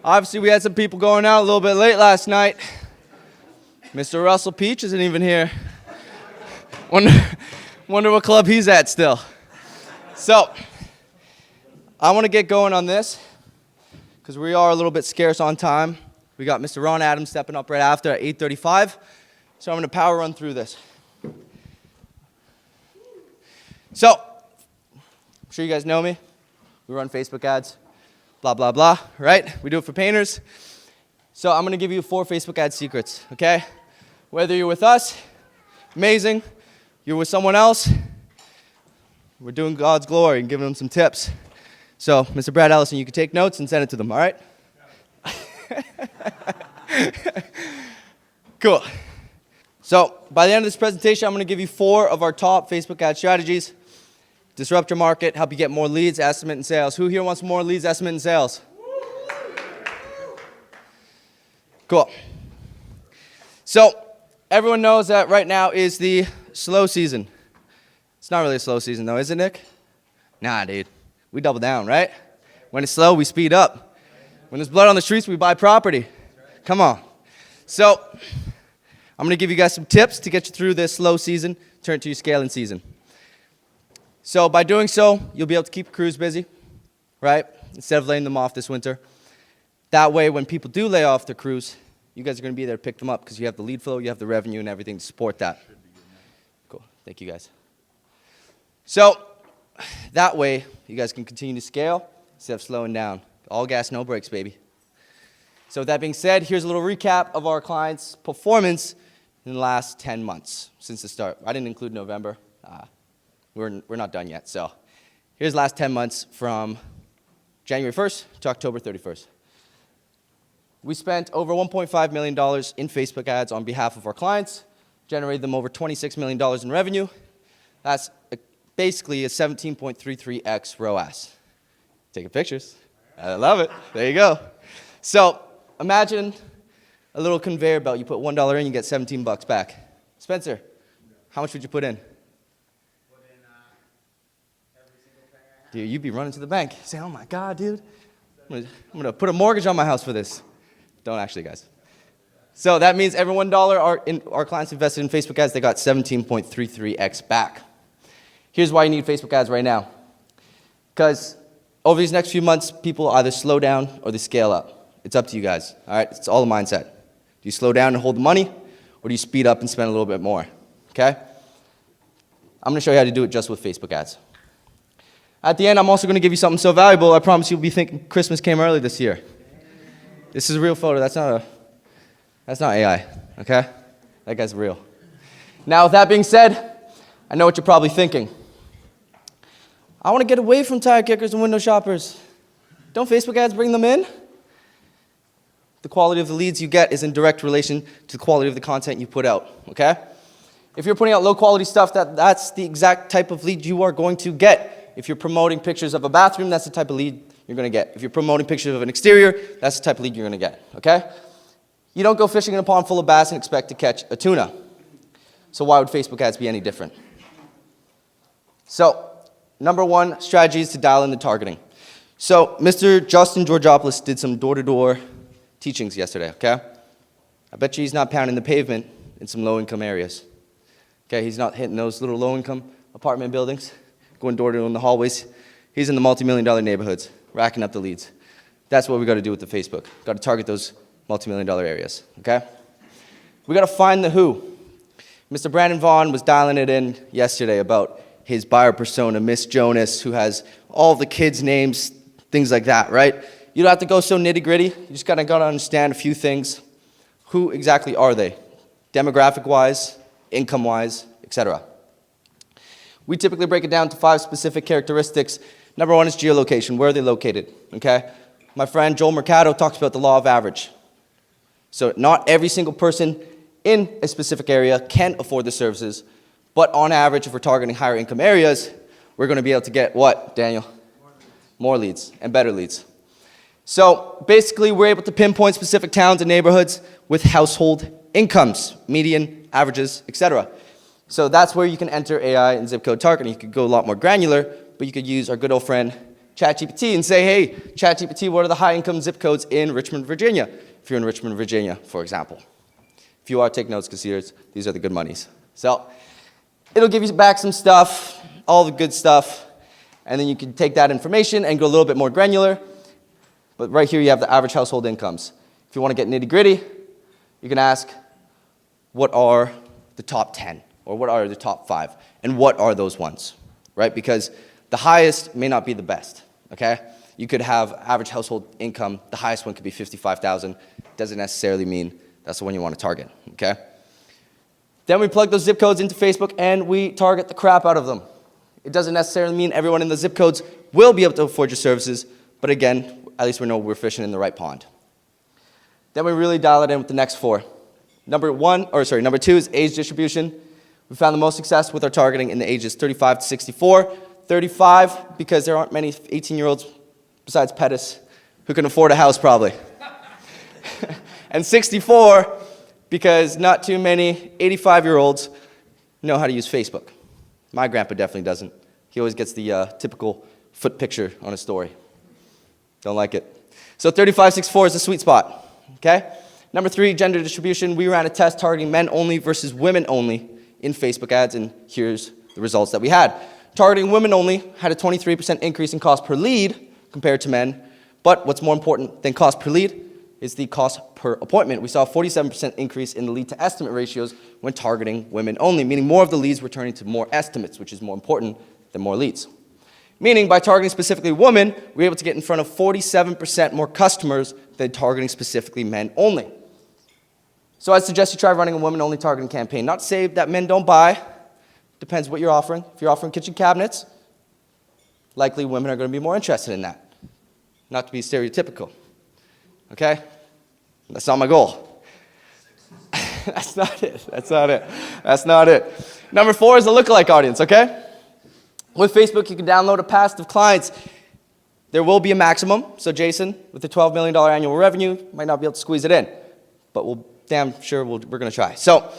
Obviously, we had some people going out a little bit late last night. Mr. Russell Peach isn't even here. Wonder what club he's at still. So, I want to get going on this because we are a little bit scarce on time. We got Mr. Ron Adams stepping up right after at 8:35. So I'm going to power run through this. So, I'm sure you guys know me. We run Facebook ads. Blah, blah, blah, right? We do it for painters. So I'm going to give you 4 Facebook ad secrets, okay? Whether you're with us, amazing. You're with someone else, we're doing God's glory and giving them some tips. So, Mr. Brad Ellison, you can take notes and send it to them, all right? Cool. So, by the end of this presentation, I'm going to give you 4 of our top Facebook ad strategies. Disrupt your market, help you get more leads, estimate, and sales. Who here wants more leads, estimate, and sales? Cool. So, everyone knows that right now is the slow season. It's not really a slow season though, is it, Nick? Nah, dude. We double down, right? When it's slow, we speed up. When there's blood on the streets, we buy property. Come on. So, I'm going to give you guys some tips to get you through this slow season, turn it to your scaling season. So by doing so, you'll be able to keep your crews busy, right? Instead of laying them off this winter. That way, when people do lay off their crews, you guys are going to be there to pick them up because you have the lead flow, you have the revenue, and everything to support that. Cool. Thank you, guys. So that way, you guys can continue to scale instead of slowing down. All gas, no brakes, baby. So with that being said, here's a little recap of our clients' performance in the last 10 months since the start. I didn't include November. We're not done yet. So here's the last 10 months from January 1st to October 31st. We spent over $1.5 million in Facebook ads on behalf of our clients, generated them over $26 million in revenue. That's basically a 17.33x ROAS. Taking pictures. I love it. There you go. So imagine a little conveyor belt. You put $1 in, you get 17 bucks back. Spencer, how much would you put in? Dude, you'd be running to the bank. Say, oh my God, dude. I'm gonna put a mortgage on my house for this. Don't actually, guys. So that means every $1 our clients invested in Facebook ads, they got 17.33x back. Here's why you need Facebook ads right now. Because over these next few months, people either slow down or they scale up. It's up to you guys, all right? It's all a mindset. Do you slow down and hold the money, or do you speed up and spend a little bit more, okay? I'm gonna show you how to do it just with Facebook ads. At the end, I'm also going to give you something so valuable, I promise you'll be thinking Christmas came early this year. This is a real photo. That's not AI, okay? That guy's real. Now, with that being said, I know what you're probably thinking. I want to get away from tire kickers and window shoppers. Don't Facebook ads bring them in? The quality of the leads you get is in direct relation to the quality of the content you put out, okay? If you're putting out low-quality stuff, that's the exact type of lead you are going to get. If you're promoting pictures of a bathroom, that's the type of lead you're going to get. If you're promoting pictures of an exterior, that's the type of lead you're going to get, okay? You don't go fishing in a pond full of bass and expect to catch a tuna. So why would Facebook ads be any different? So, number 1 strategy is to dial in the targeting. So, Mr. Justin Georgopoulos did some door-to-door teachings yesterday, okay? I bet you he's not pounding the pavement in some low-income areas. Okay, he's not hitting those little low-income apartment buildings, going door-to-door in the hallways. He's in the multi-million-dollar neighborhoods, racking up the leads. That's what we got to do with the Facebook. Got to target those multi-million-dollar areas, okay? We got to find the who. Mr. Brandon Vaughn was dialing it in yesterday about his buyer persona, Miss Jonas, who has all the kids' names, things like that, right? You don't have to go so nitty-gritty. You just got to understand a few things. Who exactly are they? Demographic-wise, income-wise, etc. We typically break it down to 5 specific characteristics. Number 1 is geolocation. Where are they located? Okay? My friend Joel Mercado talks about the law of average. So not every single person in a specific area can afford the services, but on average, if we're targeting higher income areas, we're going to be able to get what, Daniel? More leads and better leads. So basically, we're able to pinpoint specific towns and neighborhoods with household incomes, median, averages, etc. So that's where you can enter AI and zip code targeting. You could go a lot more granular, but you could use our good old friend ChatGPT and say, hey, ChatGPT, what are the high-income zip codes in Richmond, Virginia? If you're in Richmond, Virginia, for example. If you are, take notes because these are the good monies. So it'll give you back some stuff, all the good stuff, and then you can take that information and go a little bit more granular. But right here you have the average household incomes. If you want to get nitty-gritty, you can ask, what are the top 10? Or what are the top 5? And what are those ones? Right? Because the highest may not be the best. Okay? You could have average household income, the highest one could be $55,000. Doesn't necessarily mean that's the one you want to target. Okay? Then we plug those zip codes into Facebook and we target the crap out of them. It doesn't necessarily mean everyone in the zip codes will be able to afford your services, but again, at least we know we're fishing in the right pond. Then we really dial it in with the next 4. Number 2 is age distribution. We found the most success with our targeting in the ages 35 to 64. 35 because there aren't many 18-year-olds besides Pettis who can afford a house probably. And 64 because not too many 85-year-olds know how to use Facebook. My grandpa definitely doesn't. He always gets the typical foot picture on his story. Don't like it. So 35-64 is the sweet spot. Okay? Number 3, gender distribution. We ran a test targeting men only versus women only in Facebook ads, and here's the results that we had. Targeting women only had a 23% increase in cost per lead compared to men, but what's more important than cost per lead is the cost per appointment. We saw a 47% increase in the lead to estimate ratios when targeting women only, meaning more of the leads were turning to more estimates, which is more important than more leads. Meaning by targeting specifically women, we were able to get in front of 47% more customers than targeting specifically men only. So I'd suggest you try running a women-only targeting campaign. Not to say that men don't buy. Depends what you're offering. If you're offering kitchen cabinets, likely women are going to be more interested in that. Not to be stereotypical. Okay? That's not my goal. That's not it. That's not it. That's not it. Number 4 is the lookalike audience, okay? With Facebook, you can download a past of clients. There will be a maximum. So Jason, with the $12 million annual revenue, might not be able to squeeze it in. But we're going to try. So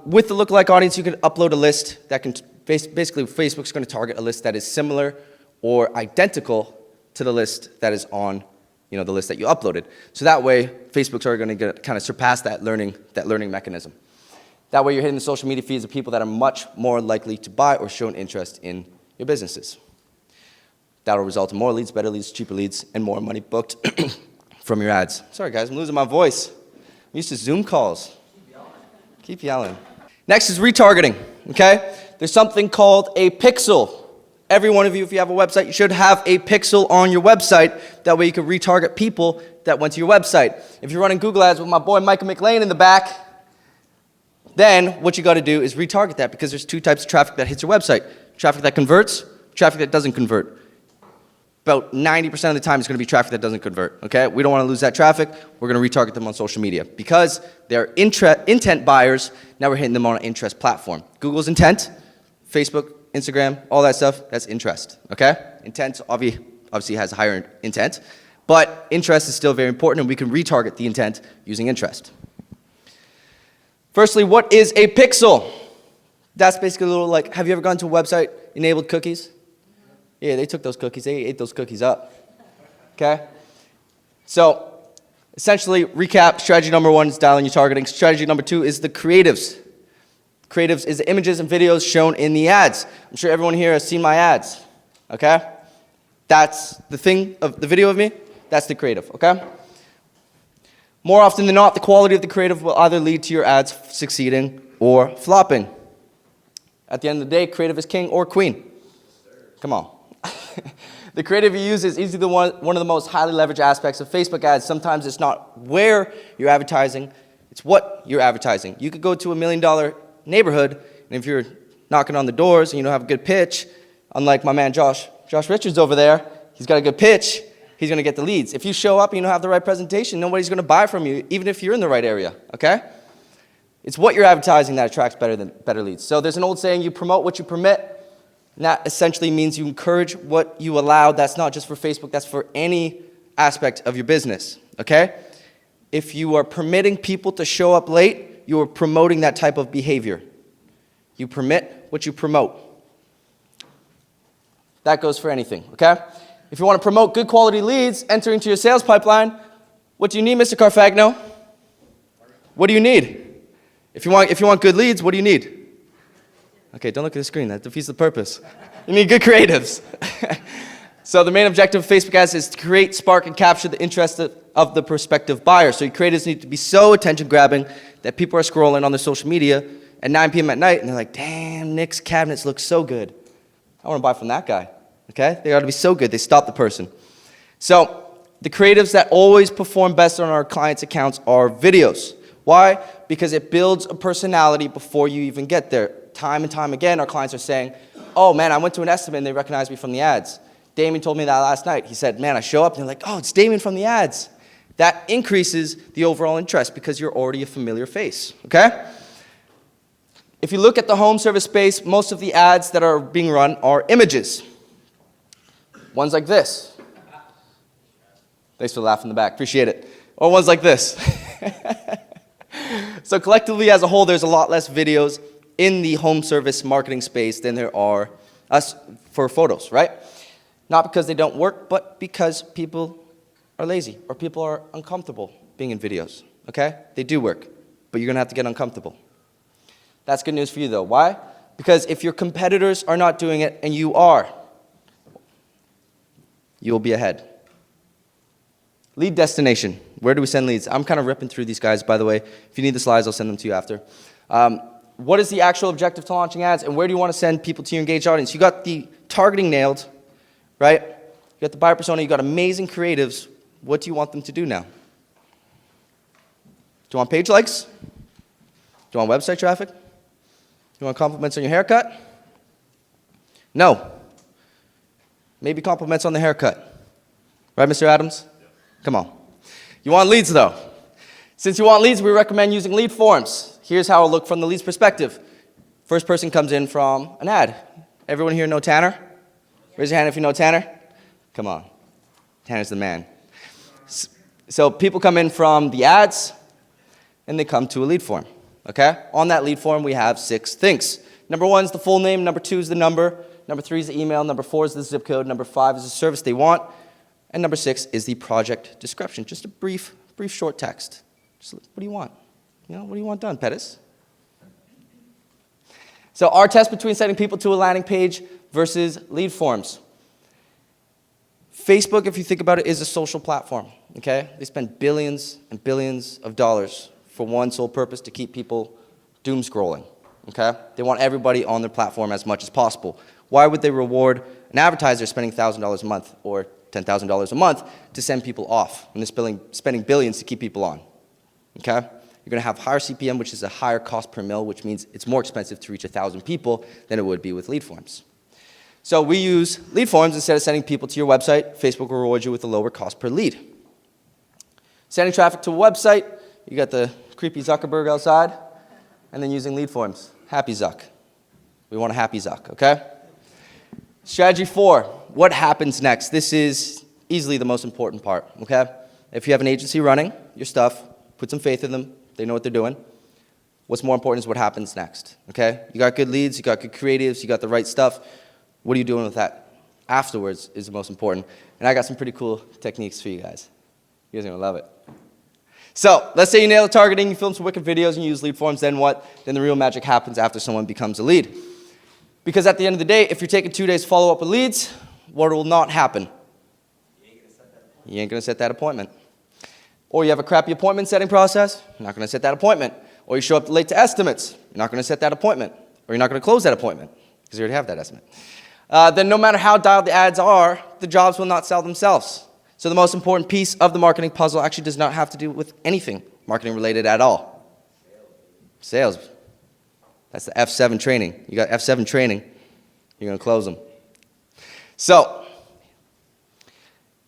with the lookalike audience, you can upload a list that can, basically Facebook's going to target a list that is similar or identical to the list that is on the list that you uploaded. So that way, Facebook's are going to kind of surpass that learning mechanism. That way you're hitting the social media feeds of people that are much more likely to buy or show an interest in your businesses. That'll result in more leads, better leads, cheaper leads, and more money booked from your ads. Sorry guys, I'm losing my voice. I'm used to Zoom calls. Keep yelling. Next is retargeting, okay? There's something called a pixel. Every one of you, if you have a website, you should have a pixel on your website. That way you can retarget people that went to your website. If you're running Google ads with my boy Micah McLean in the back, then what you got to do is retarget that because there's 2 types of traffic that hits your website. Traffic that converts, traffic that doesn't convert. About 90% of the time it's going to be traffic that doesn't convert, okay? We don't want to lose that traffic. We're going to retarget them on social media. Because they're intent buyers, now we're hitting them on an interest platform. Google's intent, Facebook, Instagram, all that stuff, that's interest, okay? Intent obviously has a higher intent, but interest is still very important, and we can retarget the intent using interest. Firstly, what is a pixel? That's basically a little like, have you ever gone to a website, enabled cookies? Yeah, they took those cookies, they ate those cookies up, okay? So, essentially, recap, strategy number 1 is dialing your targeting. Strategy number 2 is the creatives. Creatives is the images and videos shown in the ads. I'm sure everyone here has seen my ads, okay? That's the thing, of the video of me, that's the creative, okay? More often than not, the quality of the creative will either lead to your ads succeeding or flopping. At the end of the day, creative is king or queen. Come on. The creative you use is easily one of the most highly leveraged aspects of Facebook ads. Sometimes it's not where you're advertising, it's what you're advertising. You could go to $1 million neighborhood, and if you're knocking on the doors and you don't have a good pitch, unlike my man Josh Richards over there, he's got a good pitch, he's going to get the leads. If you show up and you don't have the right presentation, nobody's going to buy from you, even if you're in the right area, okay? It's what you're advertising that attracts better leads. So there's an old saying, you promote what you permit, and that essentially means you encourage what you allow. That's not just for Facebook, that's for any aspect of your business, okay? If you are permitting people to show up late, you are promoting that type of behavior. You permit what you promote. That goes for anything, okay? If you want to promote good quality leads entering into your sales pipeline, what do you need, Mr. Carfagno? What do you need? If you want good leads, what do you need? Okay, don't look at the screen. That defeats the purpose. You need good creatives. So the main objective of Facebook ads is to create, spark, and capture the interest of the prospective buyer. So your creatives need to be so attention-grabbing that people are scrolling on their social media at 9 p.m. at night, and they're like, damn, Nick's cabinets look so good. I want to buy from that guy. Okay? They got to be so good. They stop the person. So the creatives that always perform best on our clients' accounts are videos. Why? Because it builds a personality before you even get there. Time and time again, our clients are saying, oh, man, I went to an estimate and they recognized me from the ads. Damien told me that last night. He said, man, I show up and they're like, oh, it's Damien from the ads. That increases the overall interest because you're already a familiar face, okay? If you look at the home service space, most of the ads that are being run are images. Ones like this. Thanks for the laugh in the back. Appreciate it. Or ones like this. So collectively, as a whole, there's a lot less videos in the home service marketing space than there are for photos, right? Not because they don't work, but because people are lazy or people are uncomfortable being in videos, okay? They do work, but you're going to have to get uncomfortable. That's good news for you, though. Why? Because if your competitors are not doing it and you are, you'll be ahead. Lead destination. Where do we send leads? I'm kind of ripping through these guys, by the way. If you need the slides, I'll send them to you after. What is the actual objective to launching ads, and where do you want to send people to your engaged audience? You got the targeting nailed, right? You got the buyer persona. You got amazing creatives. What do you want them to do now? Do you want page likes? Do you want website traffic? Do you want compliments on your haircut? No. Maybe compliments on the haircut. Right, Mr. Adams? Come on. You want leads, though. Since you want leads, we recommend using lead forms. Here's how it'll look from the lead's perspective. First person comes in from an ad. Everyone here know Tanner? Raise your hand if you know Tanner. Come on. Tanner's the man. So people come in from the ads, and they come to a lead form. Okay? On that lead form, we have 6 things. Number 1 is the full name. Number 2 is the number. Number 3 is the email. Number 4 is the zip code. Number 5 is the service they want. And number 6 is the project description. Just a brief short text. Just, what do you want? You know, what do you want done, Pettis? So our test between sending people to a landing page versus lead forms. Facebook, if you think about it, is a social platform, okay? They spend billions and billions of dollars for one sole purpose, to keep people doom scrolling, okay? They want everybody on their platform as much as possible. Why would they reward an advertiser spending $1,000 a month or $10,000 a month to send people off when they're spending billions to keep people on, okay? You're going to have higher CPM, which is a higher cost per mil, which means it's more expensive to reach 1,000 people than it would be with lead forms. So we use lead forms instead of sending people to your website. Facebook will reward you with a lower cost per lead. Sending traffic to a website, you got the creepy Zuckerberg outside, and then using lead forms. Happy Zuck. We want a happy Zuck, okay? Strategy 4, what happens next? This is easily the most important part, okay? If you have an agency running your stuff, put some faith in them. They know what they're doing. What's more important is what happens next, okay? You got good leads, you got good creatives, you got the right stuff. What are you doing with that? Afterwards is the most important. And I got some pretty cool techniques for you guys. You guys are going to love it. So let's say you nail the targeting, you film some wicked videos, and you use lead forms. Then what? Then the real magic happens after someone becomes a lead. Because at the end of the day, if you're taking 2 days to follow up with leads, what will not happen? You ain't going to set that appointment. Or you have a crappy appointment setting process, you're not going to set that appointment. Or you show up late to estimates, you're not going to set that appointment. Or you're not going to close that appointment because you already have that estimate. Then no matter how dialed the ads are, the jobs will not sell themselves. So the most important piece of the marketing puzzle actually does not have to do with anything marketing related at all. Sales. That's the F7 training. You got F7 training, you're going to close them. So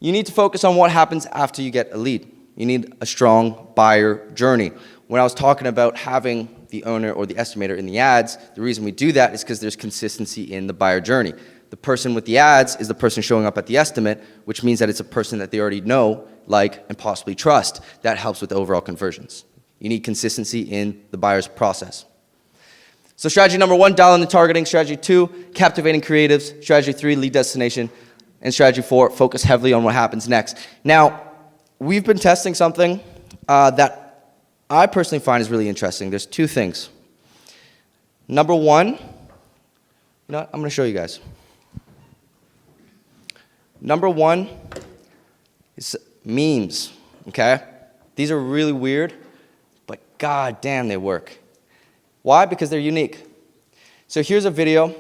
you need to focus on what happens after you get a lead. You need a strong buyer journey. When I was talking about having the owner or the estimator in the ads, the reason we do that is because there's consistency in the buyer journey. The person with the ads is the person showing up at the estimate, which means that it's a person that they already know, like, and possibly trust. That helps with overall conversions. You need consistency in the buyer's process. So strategy number 1, dial in the targeting. Strategy 2, captivating creatives. Strategy 3, lead destination. and strategy 4, focus heavily on what happens next. Now, we've been testing something that I personally find is really interesting. There's 2 things. Number 1, you know what? I'm going to show you guys. Number 1 is memes, okay? These are really weird, but god damn they work. Why? Because they're unique. So here's a video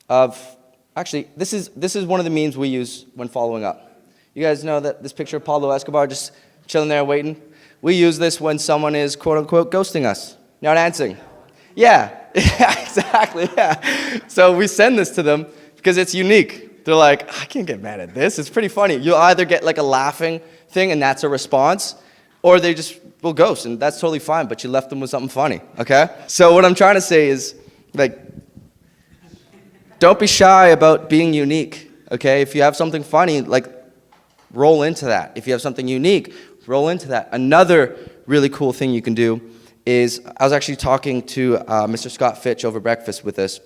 of, actually, this is one of the memes we use when following up. You guys know that this picture of Pablo Escobar just chilling there waiting? We use this when someone is quote-unquote ghosting us, not answering. Yeah, exactly, yeah. So we send this to them because it's unique. They're like, I can't get mad at this. It's pretty funny. You'll either get like a laughing thing and that's a response, or they just will ghost, and that's totally fine, but you left them with something funny, okay? So what I'm trying to say is, like, don't be shy about being unique, okay? If you have something funny, like, roll into that. If you have something unique, roll into that. Another really cool thing you can do is, I was actually talking to Mr. Scott Fitch over breakfast with us,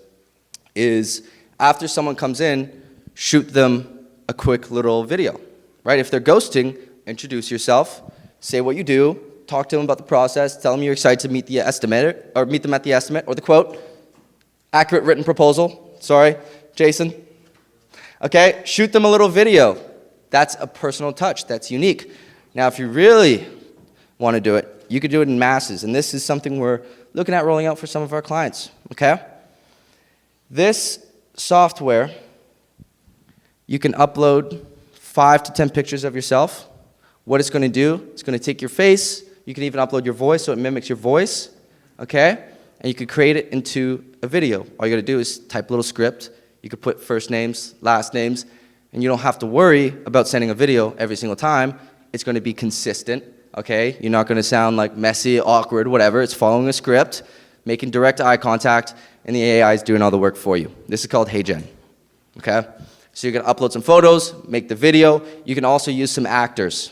is after someone comes in, shoot them a quick little video, right? If they're ghosting, introduce yourself, say what you do, talk to them about the process, tell them you're excited to meet the estimator, or meet them at the estimate, or the quote, accurate written proposal, sorry, Jason. Okay, shoot them a little video. That's a personal touch, that's unique. Now, if you really want to do it, you could do it in masses, and this is something we're looking at rolling out for some of our clients, okay? This software, you can upload 5 to 10 pictures of yourself. What it's going to do, it's going to take your face, you can even upload your voice so it mimics your voice, okay? And you can create it into a video. All you got to do is type a little script. You could put first names, last names, and you don't have to worry about sending a video every single time. It's going to be consistent, okay? You're not going to sound like messy, awkward, whatever. It's following a script, making direct eye contact, and the AI is doing all the work for you. This is called Hey Jen, okay? So you're going to upload some photos, make the video. You can also use some actors.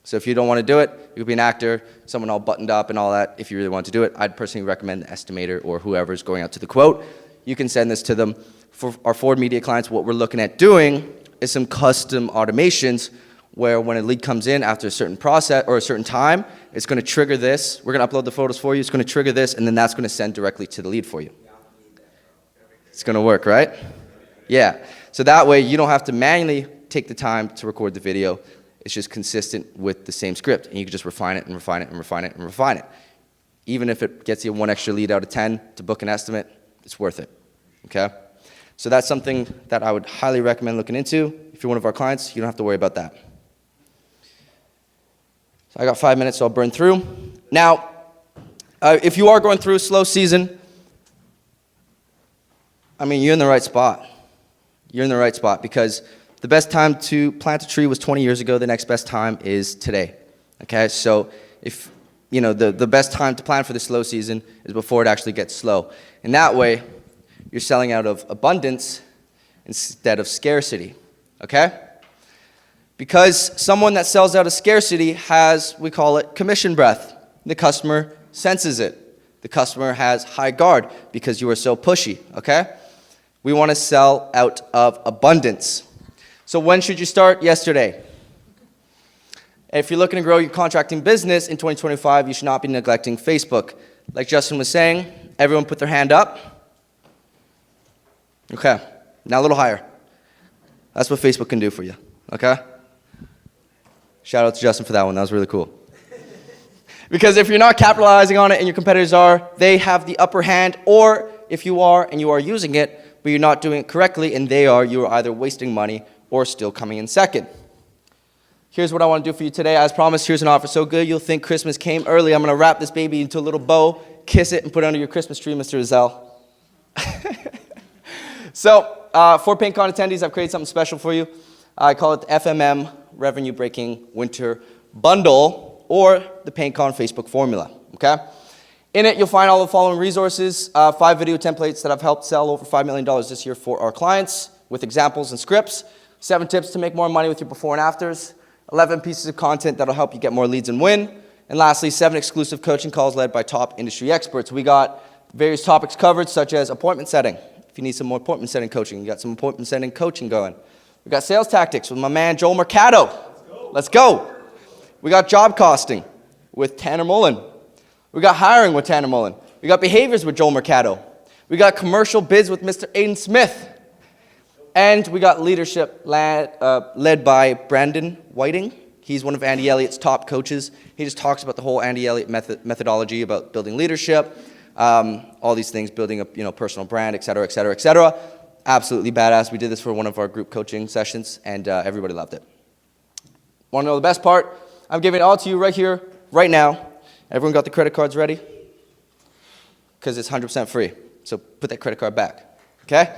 So if you don't want to do it, you could be an actor, someone all buttoned up and all that. If you really want to do it, I'd personally recommend the estimator or whoever's going out to the quote. You can send this to them. For our Ford Media clients, what we're looking at doing is some custom automations where when a lead comes in after a certain process or a certain time, it's going to trigger this. We're going to upload the photos for you. It's going to trigger this, and then that's going to send directly to the lead for you. It's going to work, right? Yeah. So that way, you don't have to manually take the time to record the video. It's just consistent with the same script, and you can just refine it and refine it and refine it and refine it. Even if it gets you 1 extra lead out of 10 to book an estimate, it's worth it, okay? So that's something that I would highly recommend looking into. If you're one of our clients, you don't have to worry about that. So I got 5 minutes, so I'll burn through. Now, if you are going through a slow season, I mean, you're in the right spot. You're in the right spot because the best time to plant a tree was 20 years ago. The next best time is today. Okay, so if you know the best time to plan for the slow season is before it actually gets slow. And that way, you're selling out of abundance instead of scarcity. Okay? Because someone that sells out of scarcity has, we call it commission breath. The customer senses it. The customer has high guard because you are so pushy. Okay? We want to sell out of abundance. So when should you start? Yesterday. If you're looking to grow your contracting business in 2025, you should not be neglecting Facebook. Like Justin was saying, everyone put their hand up. Okay, now a little higher. That's what Facebook can do for you, okay? Shout out to Justin for that one, that was really cool. Because if you're not capitalizing on it and your competitors are, they have the upper hand, or if you are and you are using it, but you're not doing it correctly and they are, you are either wasting money or still coming in second. Here's what I want to do for you today. As promised, here's an offer so good you'll think Christmas came early. I'm going to wrap this baby into a little bow, kiss it, and put it under your Christmas tree, Mr. Rizal. So, for Paintcon attendees, I've created something special for you. I call it the FMM Revenue Breaking Winter Bundle, or the Paintcon Facebook Formula, okay? In it, you'll find all the following resources, 5 video templates that have helped sell over $5 million this year for our clients, with examples and scripts, 7 tips to make more money with your before and afters, 11 pieces of content that'll help you get more leads and win, and lastly, 7 exclusive coaching calls led by top industry experts. We got various topics covered, such as appointment setting. If you need some more appointment setting coaching, you got some appointment setting coaching going. We got sales tactics with my man Joel Mercado. Let's go. We got job costing with Tanner Mullen. We got hiring with Tanner Mullen. We got behaviors with Joel Mercado. We got commercial bids with Mr. Aiden Smith. And we got leadership led by Brandon Whiting. He's one of Andy Elliott's top coaches. He just talks about the whole Andy Elliott methodology about building leadership, all these things, building a personal brand, et cetera, et cetera, et cetera. Absolutely badass. We did this for one of our group coaching sessions, and everybody loved it. Want to know the best part? I'm giving it all to you right here, right now. Everyone got the credit cards ready? Because it's 100% free. So put that credit card back, okay?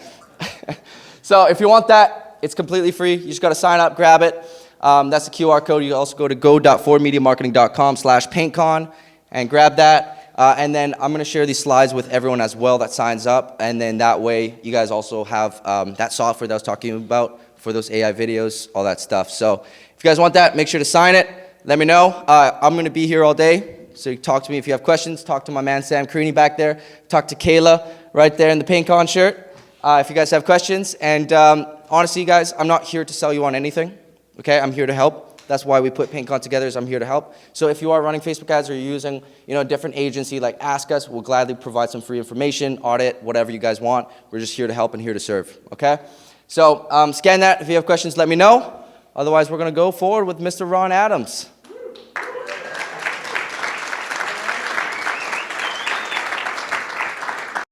So if you want that, it's completely free. You just got to sign up, grab it. That's the QR code. You can also go to go.forwardmediamarketing.com/Paintcon and grab that. And then I'm going to share these slides with everyone as well that signs up. And then that way, you guys also have that software that I was talking about for those AI videos, all that stuff. So if you guys want that, make sure to sign it. Let me know. I'm going to be here all day. So you talk to me if you have questions. Talk to my man Sam Creaney back there. Talk to Kayla right there in the Paintcon shirt if you guys have questions. And honestly, guys, I'm not here to sell you on anything. Okay, I'm here to help. That's why we put Paintcon together, is I'm here to help. So if you are running Facebook ads or you're using a different agency, like ask us. We'll gladly provide some free information, audit, whatever you guys want. We're just here to help and here to serve. Okay? So scan that. If you have questions, let me know. Otherwise, we're going to go forward with Mr. Ron Adams.